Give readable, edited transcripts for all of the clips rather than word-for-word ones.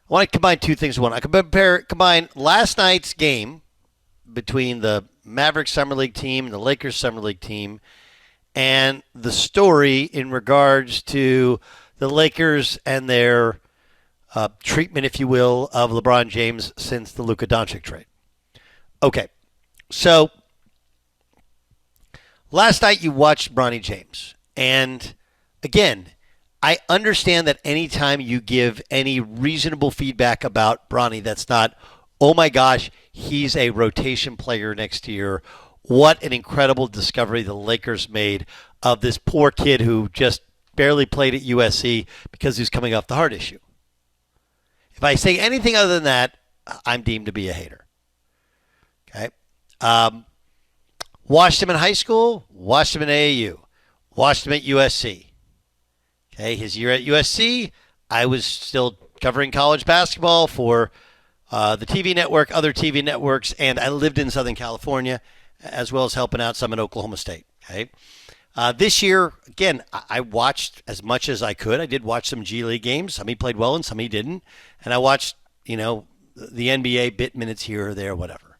I want to combine two things in one. I can combine last night's game between the Mavericks Summer League team and the Lakers Summer League team and the story in regards to the Lakers and their treatment, if you will, of LeBron James since the Luka Doncic trade. Okay, so last night you watched Bronny James. And again, I understand that anytime you give any reasonable feedback about Bronny, that's not, oh my gosh, he's a rotation player next year. What an incredible discovery the Lakers made of this poor kid who just barely played at USC because he's coming off the heart issue. If I say anything other than that, I'm deemed to be a hater. Okay. Watched him in high school, watched him in AAU, watched him at USC. Okay, his year at USC, I was still covering college basketball for the TV network, other TV networks, and I lived in Southern California, as well as helping out some in Oklahoma State. Okay, this year, again, I watched as much as I could. I did watch some G League games. Some he played well and some he didn't. And I watched, the NBA bit minutes here or there, whatever.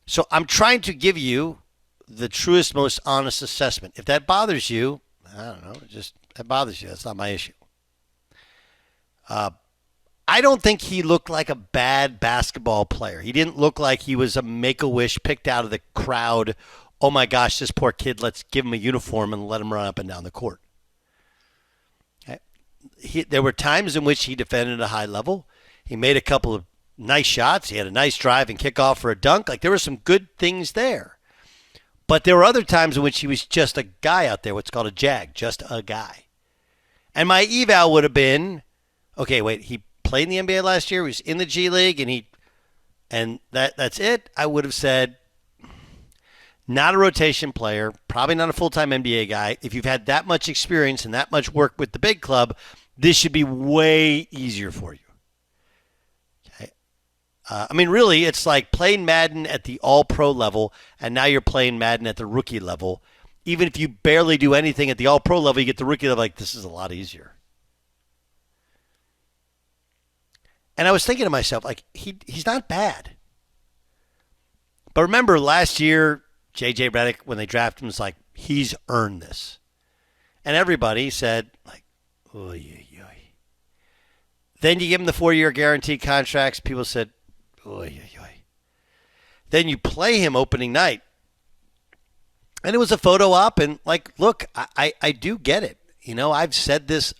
So I'm trying to give you the truest, most honest assessment. If that bothers you, I don't know, that bothers you. That's not my issue. I don't think he looked like a bad basketball player. He didn't look like he was a make-a-wish picked out of the crowd. Oh my gosh, this poor kid, let's give him a uniform and let him run up and down the court. Okay. There were times in which he defended at a high level. He made a couple of nice shots. He had a nice drive and kickoff for a dunk. Like, there were some good things there. But there were other times in which he was just a guy out there, what's called a jag, just a guy. And my eval would have been, okay, wait, he played in the NBA last year, he was in the G League, and that's it. I would have said, not a rotation player, probably not a full-time NBA guy. If you've had that much experience and that much work with the big club, this should be way easier for you. Really, it's like playing Madden at the all-pro level, and now you're playing Madden at the rookie level. Even if you barely do anything at the all-pro level, you get the rookie level, like, this is a lot easier. And I was thinking to myself, like, he's not bad. But remember, last year, J.J. Redick, when they drafted him, was like, he's earned this. And everybody said, like, oy, oy, oy. Then you give him the 4-year guaranteed contracts. People said, oy, oy, oy. Then you play him opening night. And it was a photo op. And, like, look, I do get it. I've said this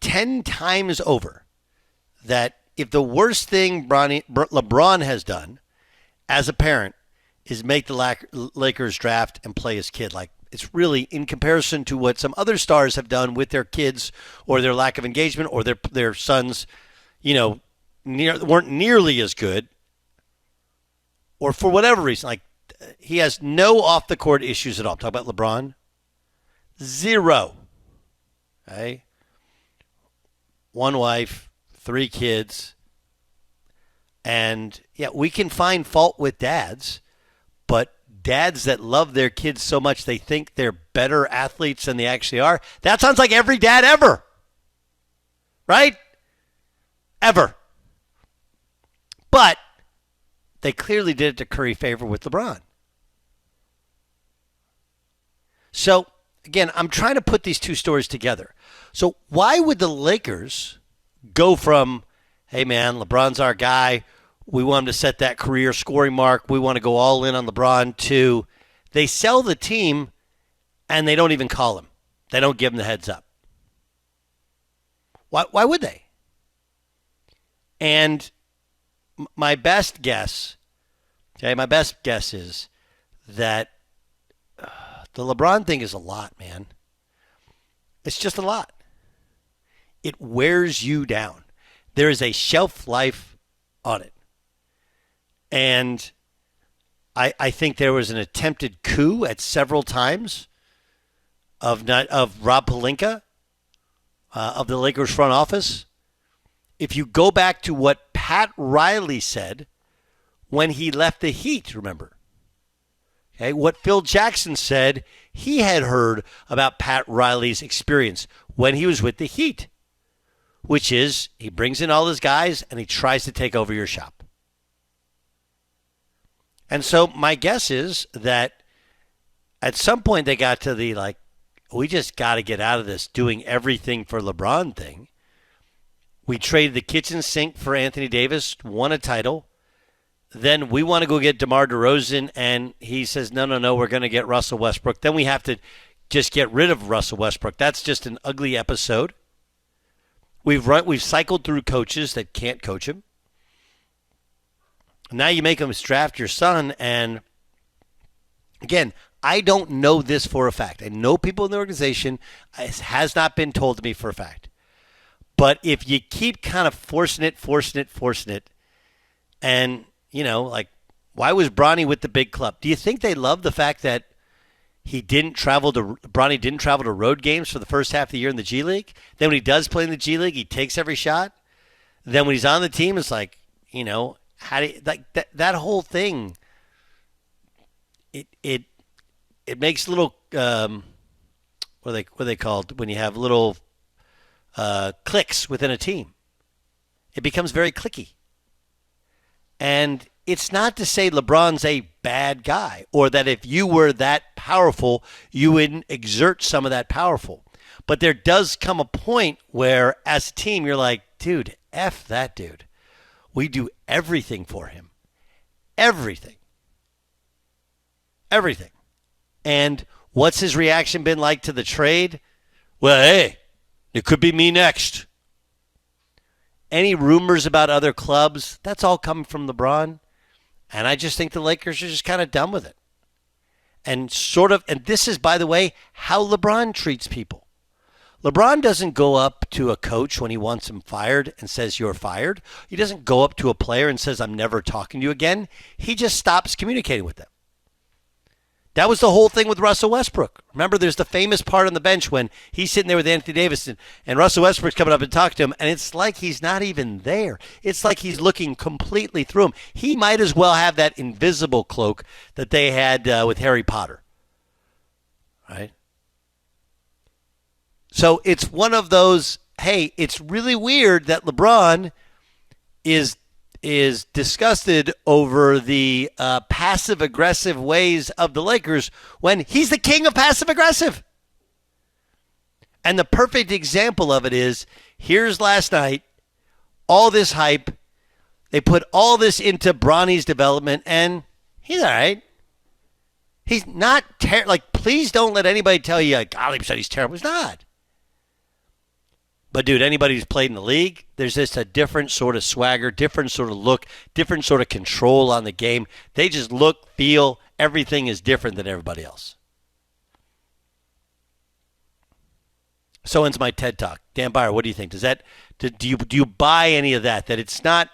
10 times over, that if the worst thing LeBron has done as a parent is make the Lakers draft and play his kid, like, it's really, in comparison to what some other stars have done with their kids or their lack of engagement or their sons, weren't nearly as good, or for whatever reason, like, he has no off-the-court issues at all. Talk about LeBron. Zero. Okay? One wife, 3 kids. And, yeah, we can find fault with dads, but dads that love their kids so much they think they're better athletes than they actually are, that sounds like every dad ever. Right? Ever. But they clearly did it to curry favor with LeBron. So, again, I'm trying to put these two stories together. So why would the Lakers go from, hey, man, LeBron's our guy, we want him to set that career scoring mark, we want to go all in on LeBron, to they sell the team and they don't even call him. They don't give him the heads up. Why would they? And my best guess is that the LeBron thing is a lot, man. It's just a lot. It wears you down. There is a shelf life on it. And I think there was an attempted coup at several times of Rob Pelinka, of the Lakers front office. If you go back to what Pat Riley said when he left the Heat, remember? Okay, what Phil Jackson said he had heard about Pat Riley's experience when he was with the Heat, which is he brings in all his guys and he tries to take over your shop. And so my guess is that at some point they got to the like, we just got to get out of this doing everything for LeBron thing. We traded the kitchen sink for Anthony Davis, won a title. Then we want to go get DeMar DeRozan, and he says, no, we're going to get Russell Westbrook. Then we have to just get rid of Russell Westbrook. That's just an ugly episode. We've cycled through coaches that can't coach him. Now you make him draft your son, and again, I don't know this for a fact. I know people in the organization. It has not been told to me for a fact. But if you keep kind of forcing it, and, you know, like, why was Bronny with the big club? Do you think they love the fact that Bronny didn't travel to road games for the first half of the year in the G League? Then when he does play in the G League, he takes every shot. Then when he's on the team, it's like, you know, how do you, like that whole thing? It makes little what are they called when you have little clicks within a team. It becomes very cliquey. And it's not to say LeBron's a bad guy or that if you were that powerful, you wouldn't exert some of that powerful. But there does come a point where as a team, you're like, dude, F that dude. We do everything for him. Everything. And what's his reaction been like to the trade? Well, hey, it could be me next. Any rumors about other clubs, that's all coming from LeBron. And I just think the Lakers are just kind of done with it. And this is, by the way, how LeBron treats people. LeBron doesn't go up to a coach when he wants him fired and says, you're fired. He doesn't go up to a player and says, I'm never talking to you again. He just stops communicating with them. That was the whole thing with Russell Westbrook. Remember, there's the famous part on the bench when he's sitting there with Anthony Davis and Russell Westbrook's coming up and talking to him, and it's like he's not even there. It's like he's looking completely through him. He might as well have that invisible cloak that they had with Harry Potter. Right? So it's one of those, hey, it's really weird that LeBron is disgusted over the passive-aggressive ways of the Lakers when he's the king of passive-aggressive. And the perfect example of it is, here's last night, all this hype. They put all this into Bronny's development, and he's all right. He's not terrible. Like, please don't let anybody tell you, like, Gottlieb said he's terrible. He's not. But, dude, anybody who's played in the league, there's just a different sort of swagger, different sort of look, different sort of control on the game. They just look, feel, everything is different than everybody else. So ends my TED Talk. Dan Byer, what do you think? Do you buy any of that? That it's not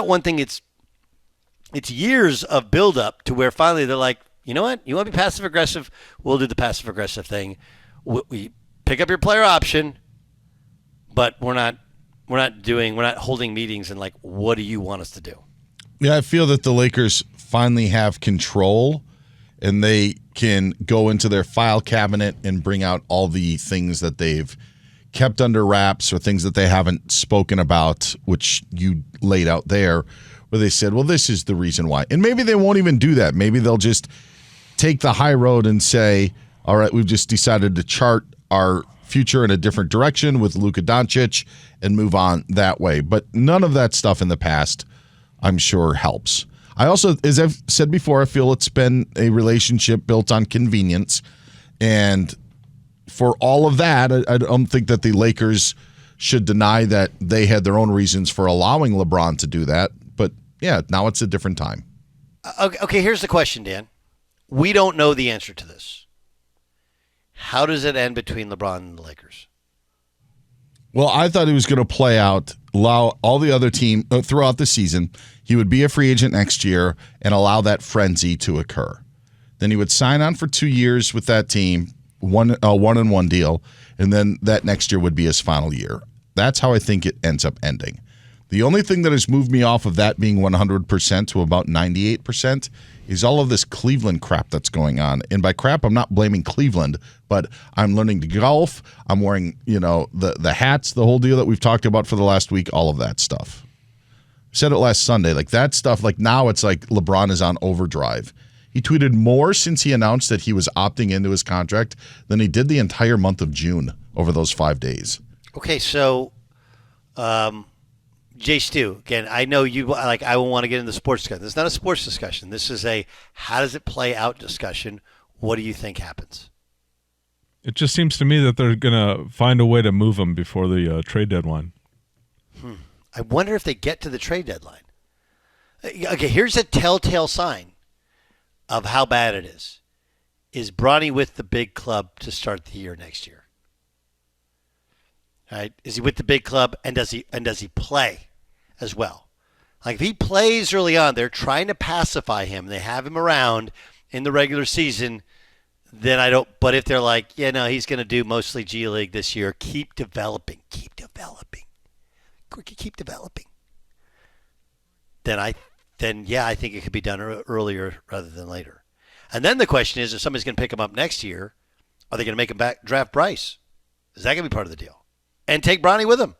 one thing, it's years of buildup to where finally they're like, you know what? You want to be passive-aggressive? We'll do the passive-aggressive thing. We pick up your player option. But we're not holding meetings and like, what do you want us to do? Yeah, I feel that the Lakers finally have control and they can go into their file cabinet and bring out all the things that they've kept under wraps or things that they haven't spoken about, which you laid out there, where they said, well, this is the reason why. And maybe they won't even do that. Maybe they'll just take the high road and say, all right, we've just decided to chart our future in a different direction with Luka Doncic and move on that way. But none of that stuff in the past, I'm sure, helps. I also, as I've said before, I feel it's been a relationship built on convenience. And for all of that, I don't think that the Lakers should deny that they had their own reasons for allowing LeBron to do that. But yeah, now it's a different time. Okay, here's the question, Dan. We don't know the answer to this. How does it end between LeBron and the Lakers? Well, I thought it was going to play out, allow all the other team throughout the season. He would be a free agent next year and allow that frenzy to occur. Then he would sign on for 2 years with that team, one-on-one deal, and then that next year would be his final year. That's how I think it ends up ending. The only thing that has moved me off of that being 100% to about 98% is all of this Cleveland crap that's going on. And by crap, I'm not blaming Cleveland, but I'm learning to golf. I'm wearing, the hats, the whole deal that we've talked about for the last week, all of that stuff. I said it last Sunday, like that stuff, like now it's like LeBron is on overdrive. He tweeted more since he announced that he was opting into his contract than he did the entire month of June over those 5 days. Okay, so Jay Stu, again, I know you I will want to get into sports discussion. This is not a sports discussion. This is a how does it play out discussion. What do you think happens? It just seems to me that they're going to find a way to move him before the trade deadline. I wonder if they get to the trade deadline. Okay, here's a telltale sign of how bad it is. Is Bronny with the big club to start the year next year? All right, is he with the big club, and does he play as well? Like if he plays early on, they're trying to pacify him. They have him around in the regular season. Then I don't. But if they're like, yeah, no, he's going to do mostly G League this year. Keep developing. Then I think it could be done earlier rather than later. And then the question is, if somebody's going to pick him up next year, are they going to make him draft Bryce? Is that going to be part of the deal? And take Bronny with him.